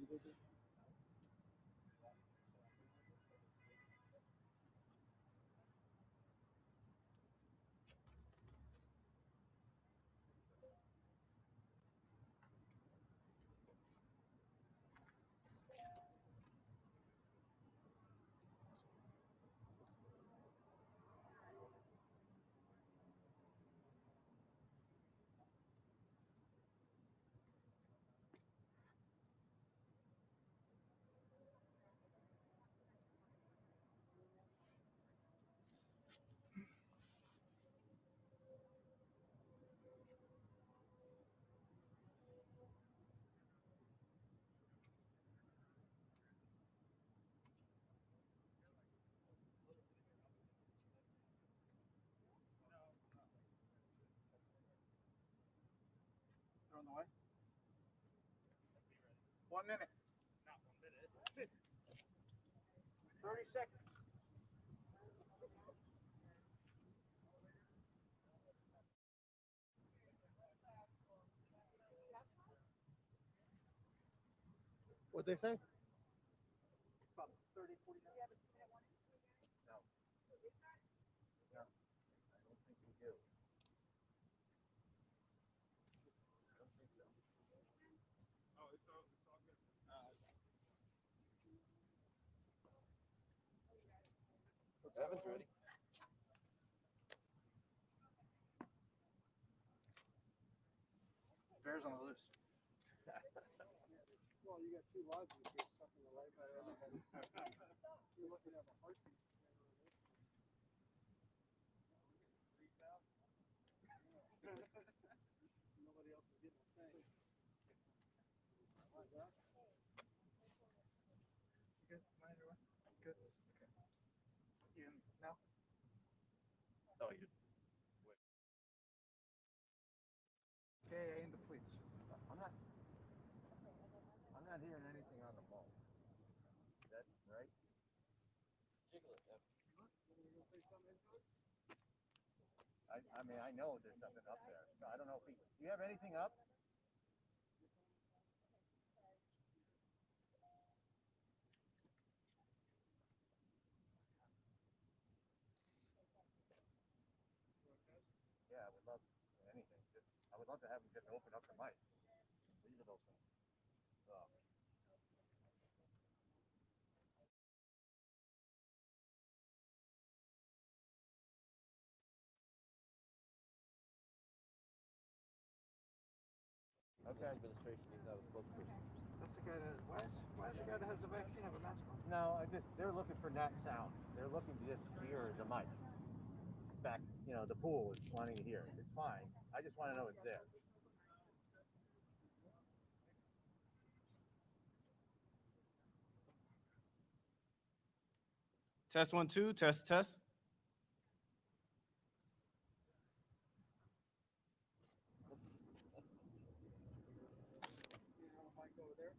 They're on the way. 1 minute. Not 1 minute. 30 seconds. What'd they say? About 30, 40 minutes. No. No. I don't think we do. I don't think so. Oh, it's all good. Evan's ready. Bears on the loose. Well, you got two lives in here, something to light by everybody. You're looking at a heartbeat. Nobody else is getting a thing. What's that? You good? Mine or what? Good. Okay. You in now? Oh, you. Okay, aim the police. I'm not hearing anything on the mall. Is that right? Jiggle it, Evan. I mean, I know there's something up there. No, I don't know if do you have anything up? Yeah, I would love anything. I would love to have him just open up the mic. Leave it open. Oh. Okay. Administration needs to have a spokesperson. That's the guy that. Why is the guy that has the vaccine have a mask on? No, they're looking for that sound. They're looking to just hear the mic. Back, the pool is wanting to hear it. It's fine. I just want to know it's there. Test 1, 2, test. You know, Mike over there.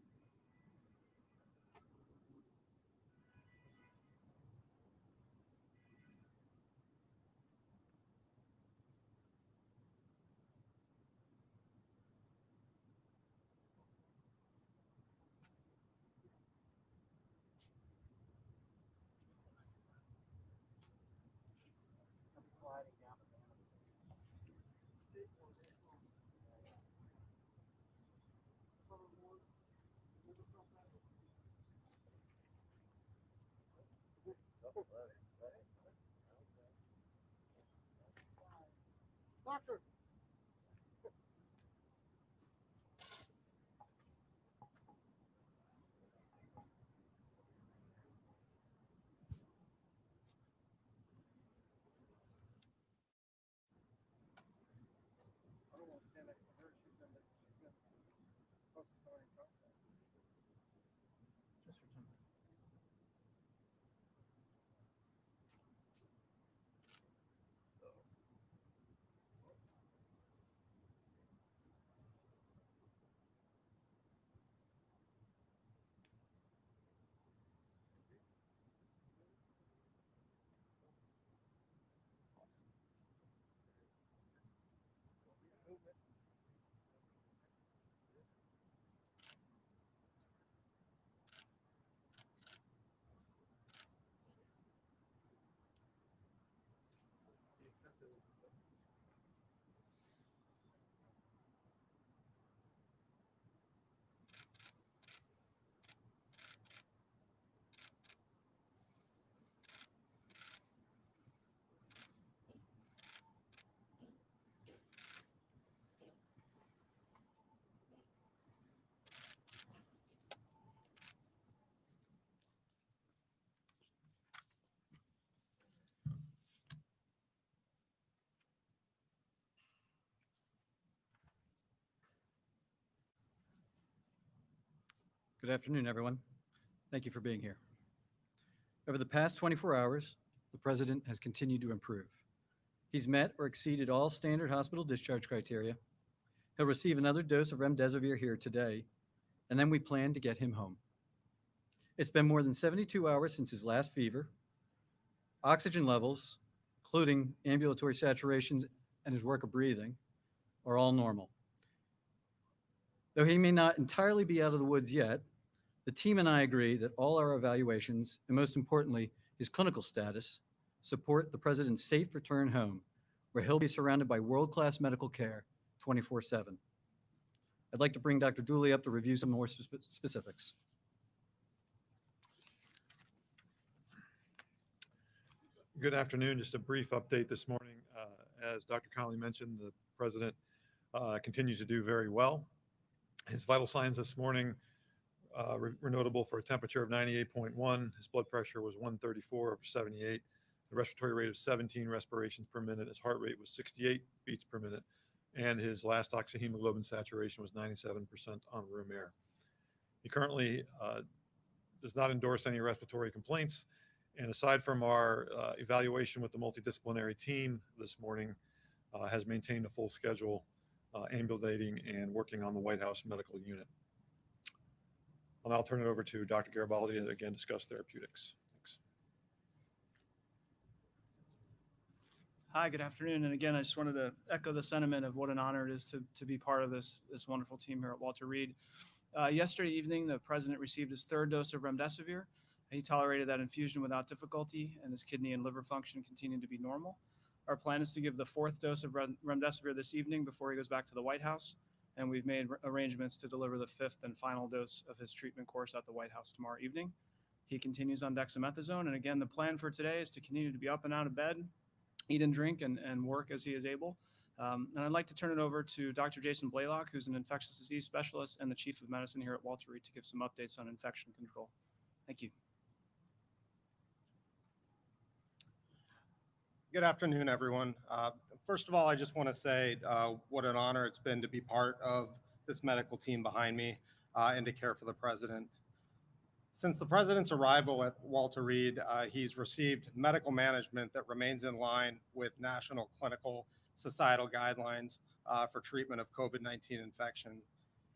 Sliding down. Doctor. I don't want to stand next to her. She's been close to somebody talking. Just for time. Good afternoon, everyone. Thank you for being here. Over the past 24 hours, the president has continued to improve. He's met or exceeded all standard hospital discharge criteria. He'll receive another dose of remdesivir here today, and then we plan to get him home. It's been more than 72 hours since his last fever. Oxygen levels, including ambulatory saturations and his work of breathing, are all normal. Though he may not entirely be out of the woods yet, the team and I agree that all our evaluations, and most importantly, his clinical status, support the president's safe return home, where he'll be surrounded by world-class medical care 24/7. I'd like to bring Dr. Dooley up to review some more specifics. Good afternoon. Just a brief update this morning. As Dr. Connolly mentioned, the president continues to do very well. His vital signs this morning were notable for a temperature of 98.1. His blood pressure was 134/78. The respiratory rate of 17 respirations per minute. His heart rate was 68 beats per minute. And his last oxyhemoglobin saturation was 97% on room air. He currently does not endorse any respiratory complaints. And aside from our evaluation with the multidisciplinary team this morning, has maintained a full schedule, ambulating and working on the White House medical unit. I'll now turn it over to Dr. Garibaldi to again discuss therapeutics. Thanks. Hi, good afternoon. And again, I just wanted to echo the sentiment of what an honor it is to be part of this wonderful team here at Walter Reed. Yesterday evening, the president received his third dose of remdesivir. He tolerated that infusion without difficulty, and his kidney and liver function continued to be normal. Our plan is to give the fourth dose of remdesivir this evening before he goes back to the White House, and we've made arrangements to deliver the fifth and final dose of his treatment course at the White House tomorrow evening. He continues on dexamethasone, and again, the plan for today is to continue to be up and out of bed, eat and drink, and work as he is able. And I'd like to turn it over to Dr. Jason Blaylock, who's an infectious disease specialist and the chief of medicine here at Walter Reed, to give some updates on infection control. Thank you. Good afternoon, everyone. First of all, I just want to say what an honor it's been to be part of this medical team behind me and to care for the president. Since the president's arrival at Walter Reed, he's received medical management that remains in line with national clinical societal guidelines for treatment of COVID-19 infection.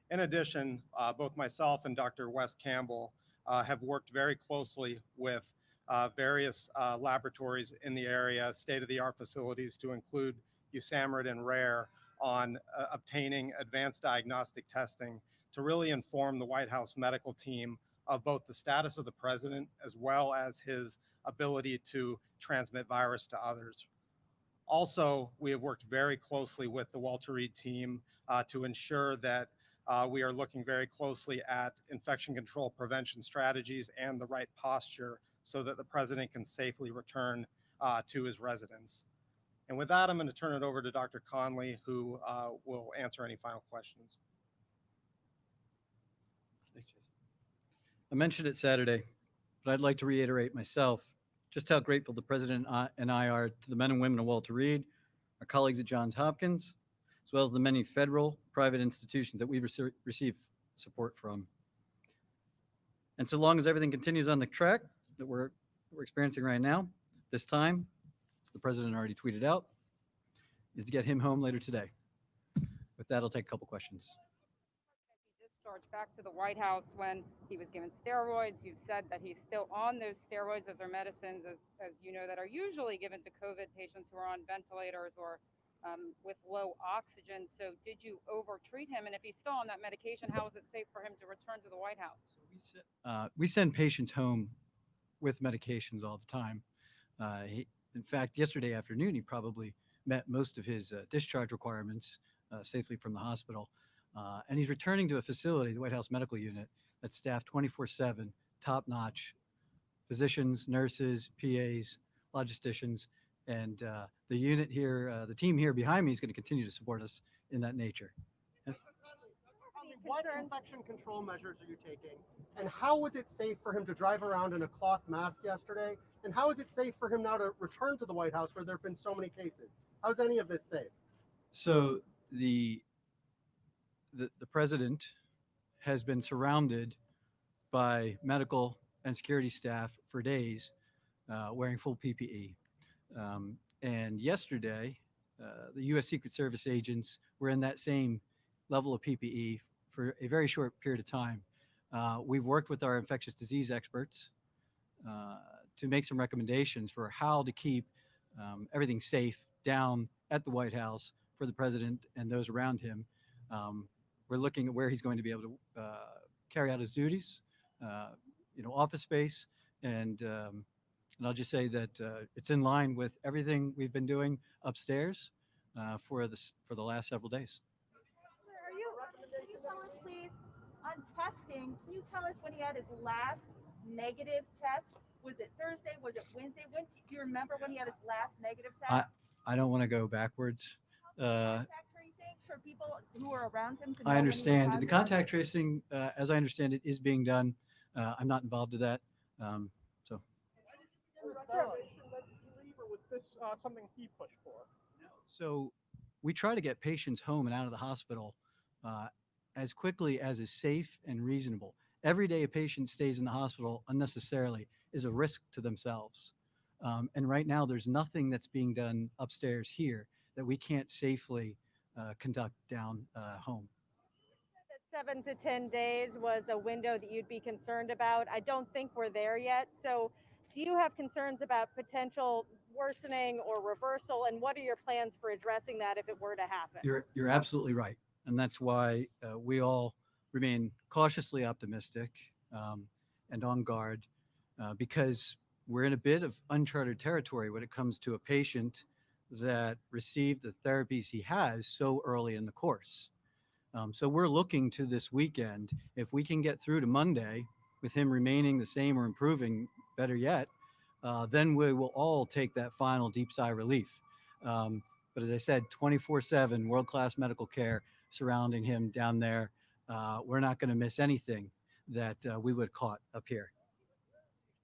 In addition, both myself and Dr. Wes Campbell have worked very closely with various laboratories in the area, state-of-the-art facilities to include USAMRIID and RARE on obtaining advanced diagnostic testing to really inform the White House medical team of both the status of the president as well as his ability to transmit virus to others. Also, we have worked very closely with the Walter Reed team to ensure that we are looking very closely at infection control prevention strategies and the right posture so that the president can safely return to his residence. And with that, I'm going to turn it over to Dr. Conley, who will answer any final questions. I mentioned it Saturday, but I'd like to reiterate myself just how grateful the president and I are to the men and women of Walter Reed, our colleagues at Johns Hopkins, as well as the many federal, private institutions that we receive support from. And so long as everything continues on the track that we're experiencing right now, this time, as the president already tweeted out, is to get him home later today. With that, I'll take a couple questions. Discharged back to the White House when he was given steroids. You've said that he's still on those steroids. Those are medicines, as you know, that are usually given to COVID patients who are on ventilators or with low oxygen. So did you overtreat him? And if he's still on that medication, how is it safe for him to return to the White House? So we send patients home with medications all the time. In fact, yesterday afternoon, he probably met most of his discharge requirements safely from the hospital. And he's returning to a facility, the White House Medical Unit, that's staffed 24/7, top-notch physicians, nurses, PAs, logisticians, and the unit here, the team here behind me is going to continue to support us in that nature. Yes? What infection control measures are you taking? And how was it safe for him to drive around in a cloth mask yesterday? And how is it safe for him now to return to the White House where there have been so many cases? How is any of this safe? So the president has been surrounded by medical and security staff for days wearing full PPE. And yesterday, the U.S. Secret Service agents were in that same level of PPE for a very short period of time. We've worked with our infectious disease experts to make some recommendations for how to keep everything safe down at the White House for the president and those around him. We're looking at where he's going to be able to carry out his duties, office space, and I'll just say that it's in line with everything we've been doing upstairs for the last several days. Can you tell us, please, on testing, can you tell us when he had his last negative test? Was it Thursday? Was it Wednesday? When do you remember when he had his last negative test? I don't want to go backwards. Contact tracing for people who are around him to know I when he was understand. The positive? contact tracing, as I understand it, is being done. I'm not involved in that. So Or was this something he pushed for? So we try to get patients home and out of the hospital as quickly as is safe and reasonable. Every day a patient stays in the hospital unnecessarily is a risk to themselves. And right now there's nothing that's being done upstairs here that we can't safely conduct down home. That 7 to 10 days was a window that you'd be concerned about. I don't think we're there yet. So do you have concerns about potential worsening or reversal? And what are your plans for addressing that if it were to happen? You're absolutely right. And that's why we all remain cautiously optimistic and on guard because we're in a bit of uncharted territory when it comes to a patient that received the therapies he has so early in the course. So we're looking to this weekend. If we can get through to Monday with him remaining the same or improving, better yet, then we will all take that final deep sigh relief. But as I said, 24/7 world-class medical care surrounding him down there. We're not going to miss anything that we would have caught up here.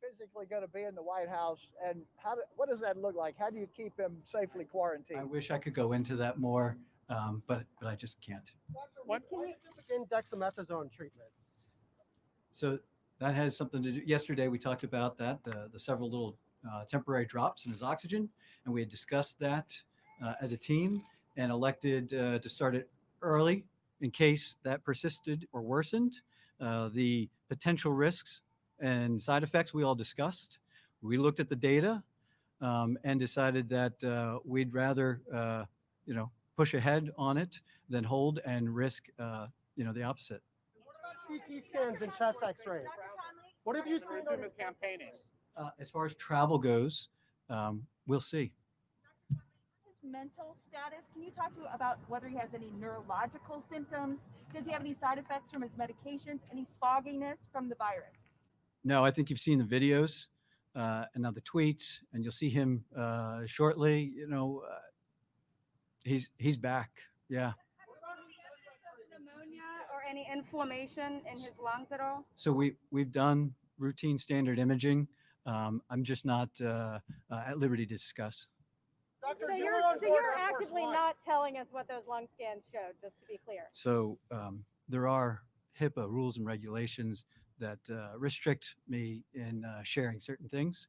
Physically going to be in the White House, and what does that look like? How do you keep him safely quarantined? I wish I could go into that more, but I just can't. When did you begin dexamethasone treatment? So that has something to do. Yesterday we talked about that, the several little temporary drops in his oxygen, and we had discussed that as a team and elected to start it early in case that persisted or worsened. The potential risks and side effects we all discussed. We looked at the data and decided that we'd rather, push ahead on it than hold and risk, the opposite. What about CT scans and chest X-rays? What have you seen on his campaigning? As far as travel goes, we'll see. His mental status, can you talk to about whether he has any neurological symptoms? Does he have any side effects from his medications? Any fogginess from the virus? No, I think you've seen the videos and now the tweets, and you'll see him shortly. He's back. Yeah. Pneumonia or any inflammation in his lungs at all? So we've done routine standard imaging. I'm just not at liberty to discuss. Doctor, So you you're, were on so board you're Air Force actively One. not telling us what those lung scans showed, just to be clear. So there are HIPAA rules and regulations that restrict me in sharing certain things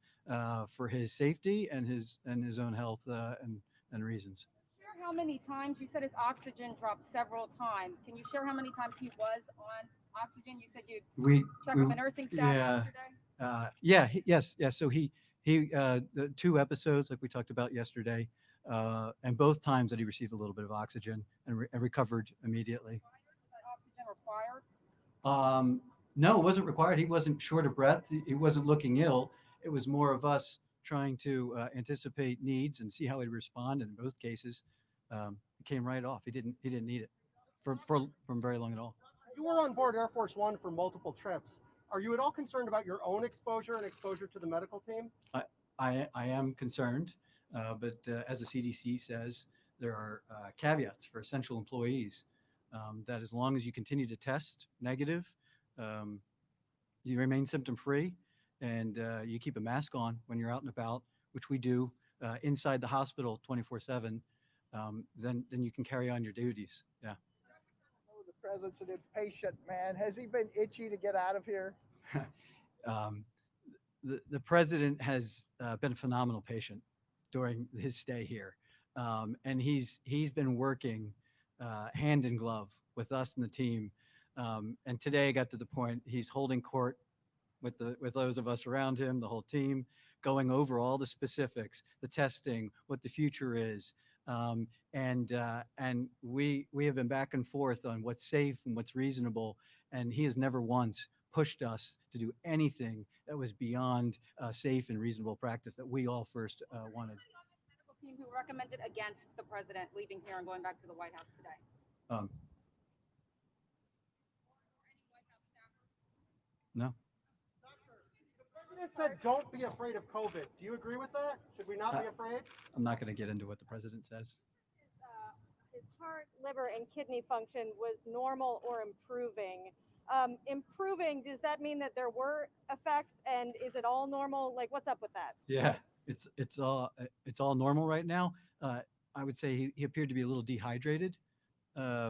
for his safety and his own health and reasons. Share how many times, you said his oxygen dropped several times. Can you share how many times he was on oxygen? You said you checked with the nursing staff yesterday? Yes. So he the 2 episodes like we talked about yesterday, and both times that he received a little bit of oxygen and recovered immediately. Was that oxygen required? No, it wasn't required. He wasn't short of breath. He wasn't looking ill. It was more of us trying to anticipate needs and see how he'd respond. And in both cases, it came right off. He didn't need it from very long at all. You were on board Air Force One for multiple trips. Are you at all concerned about your own exposure and exposure to the medical team? I am concerned, but as the CDC says, there are caveats for essential employees that as long as you continue to test negative, you remain symptom-free, and you keep a mask on when you're out and about, which we do inside the hospital 24/7, then you can carry on your duties. Yeah. The president's an impatient man. Has he been itchy to get out of here? um, the president has been a phenomenal patient during his stay here, and he's been working hand in glove with us and the team. And today got to the point he's holding court with those of us around him, the whole team, going over all the specifics, the testing, what the future is, and we have been back and forth on what's safe and what's reasonable, and he has never once pushed us to do anything that was beyond safe and reasonable practice that we all first wanted. Medical team who recommended against the president leaving here and going back to the White House today. Um, no. The president said, "Don't be afraid of COVID." Do you agree with that? Should we not be afraid? I'm not going to get into what the president says. His heart, liver, and kidney function was normal or improving. Improving, does that mean that there were effects, and is it all normal? Like, what's up with that? Yeah, it's all normal right now. I would say he appeared to be a little dehydrated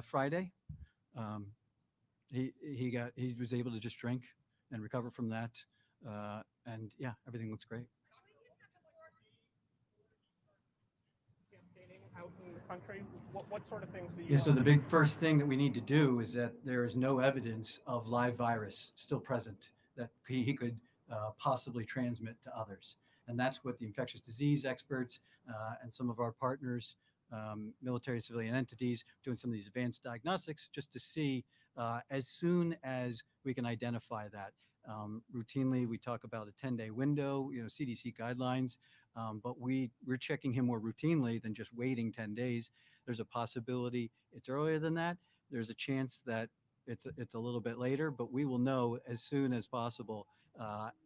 Friday. He was able to just drink and recover from that, and yeah, everything looks great. Campaigning out in the country, what sort of things do you? Yeah, so the big first thing that we need to do is that there is no evidence of live virus still present that he could possibly transmit to others. And that's what the infectious disease experts and some of our partners, military civilian entities, doing some of these advanced diagnostics just to see as soon as we can identify that. Routinely, we talk about a 10-day window, CDC guidelines, but we're checking him more routinely than just waiting 10 days. There's a possibility it's earlier than that. There's a chance that it's a little bit later, but we will know as soon as possible.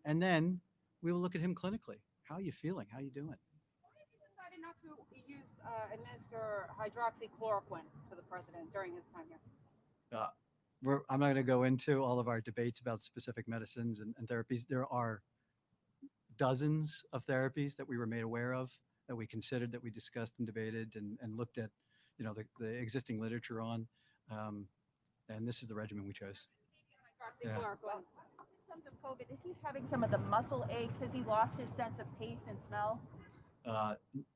And then we will look at him clinically. How are you feeling? How are you doing? Why have you decided not to administer hydroxychloroquine to the president during his time here? I'm not going to go into all of our debates about specific medicines and therapies. There are dozens of therapies that we were made aware of, that we considered, that we discussed and debated and looked at, the existing literature on. And this is the regimen we chose. Hydroxychloroquine. In terms of COVID, is he having some of the muscle aches? Has he lost his sense of taste and smell?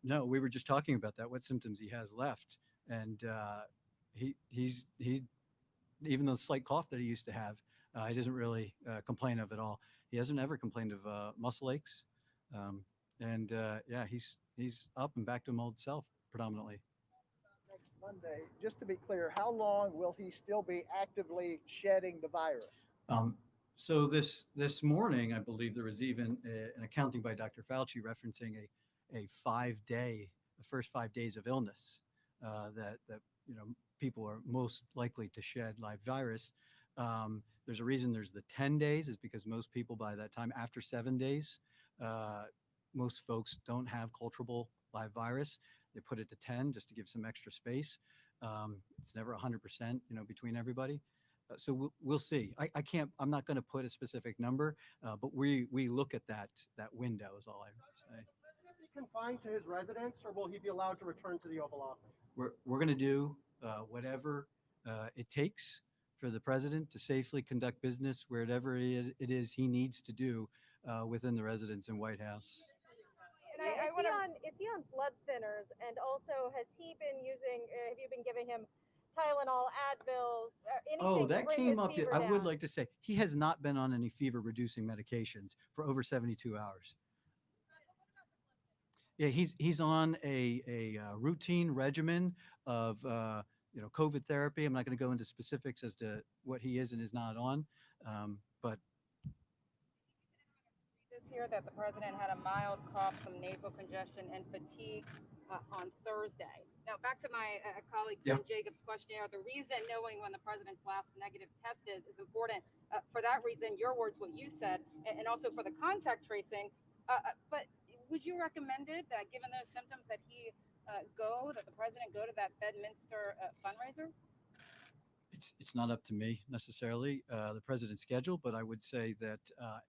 No, we were just talking about that, what symptoms he has left. And he's even the slight cough that he used to have, he doesn't really complain of at all. He hasn't ever complained of muscle aches. Yeah, he's up and back to his old self predominantly. Next Monday, just to be clear, how long will he still be actively shedding the virus? So this morning, I believe there was even an accounting by Dr. Fauci referencing the first 5 days of illness that people are most likely to shed live virus. There's a reason there's the 10 days is because most people by that time, after 7 days, most folks don't have culturable live virus. They put it to 10 just to give some extra space. It's never 100%, between everybody. So we'll see. I'm not going to put a specific number, but we look at that window is all I say. Will the president be confined to his residence, or will he be allowed to return to the Oval Office? We're going to do whatever it takes for the president to safely conduct business wherever it is he needs to do within the residence and White House. Is he on blood thinners? And also, have you been giving him Tylenol, Advil, anything? Oh, that to bring came his up. fever I would down? like to say he has not been on any fever-reducing medications for over 72 hours. Yeah, he's on a routine regimen of COVID therapy. I'm not going to go into specifics as to what he is and is not on, but This here that the president had a mild cough, some nasal congestion, and fatigue on Thursday. Now, back to my colleague Ken Jacobs' question here. The reason knowing when the president's last negative test is important. For that reason, your words, what you said, and also for the contact tracing. But would you recommend it that, given those symptoms, that the president go to that Bedminster fundraiser? it's not up to me necessarily, the president's schedule, but I would say that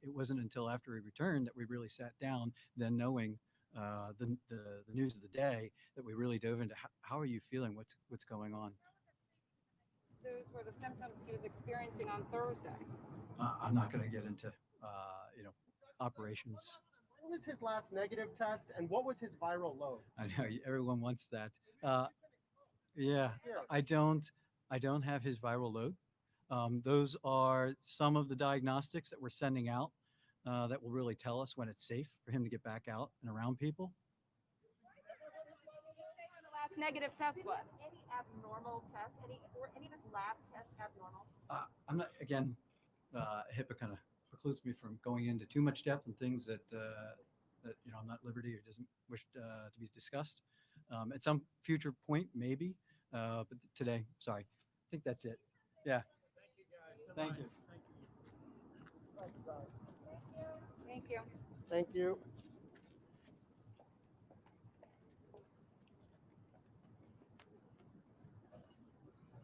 it wasn't until after he returned that we really sat down, then knowing the news of the day, that we really dove into how are you feeling, what's going on. Those were the symptoms he was experiencing on Thursday. I'm not going to get into, operations. When was his last negative test, and what was his viral load? I know everyone wants that. Yeah, Here. I don't have his viral load. Those are some of the diagnostics that we're sending out that will really tell us when it's safe for him to get back out and around people. The last negative test was. Any abnormal tests? Were any of his lab tests abnormal? I'm not, again, HIPAA kind of precludes me from going into too much depth and things that I'm not at liberty or doesn't wish to be discussed. At some future point, maybe, but today, sorry. I think that's it. Yeah. Thank you. Thank you. Thank you.